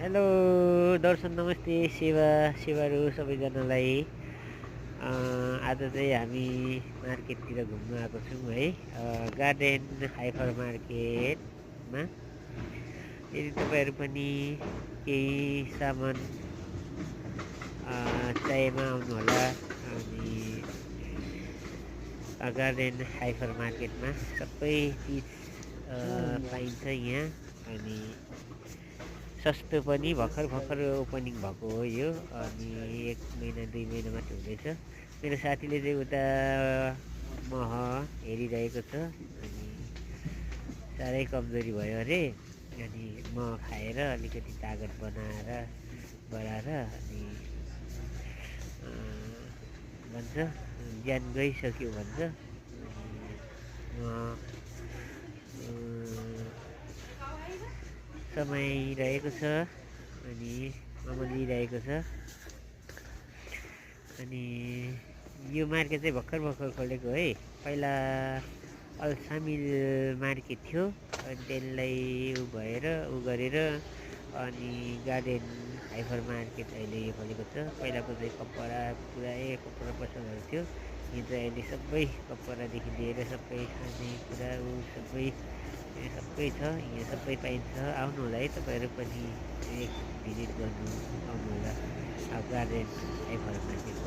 Hello दर्शन नमस्ते सेवाहरू सबैजनालाई। आज चाहिँ हामी मार्केटतिर घुम्न आएको छौँ है। गार्डन हाइपर मार्केटमा। यदि तपाईँहरू पनि केही सामान चाहिएमा आउनुहोला। अनि गार्डन हाइपर मार्केटमा सबै चिज पाइन्छ यहाँ। अनि सस्तो पनि भर्खर ओपनिङ भएको हो यो। अनि 1 महिना 2 महिना मात्रै हुँदैछ। मेरो साथीले चाहिँ उता मह हेरिरहेको छ। अनि साह्रै कमजोरी भयो अरे। अनि मह खाएर अलिकति तागत बढाएर अनि भन्छ ज्यान गइसक्यो भन्छ। समय रहेको छ अनि लिइरहेको छ। अनि यो मार्केट चाहिँ भर्खर खोलेको है। पहिला अल्सामिल मार्केट थियो, अनि त्यसलाई उ गरेर अनि गार्डन हाइपर मार्केट अहिले यो खोलेको छ। पहिलाको चाहिँ कपडा पसलहरू थियो। यो चाहिँ अहिले सबै कपडादेखि लिएर सबै खानेकुरा सबै छ। यहाँ सबै पाइन्छ। आउनु होला है, तपाईँहरू पनि एक भिजिट गर्नु आउनु होला गार्डन हाइपर मार्केटमा।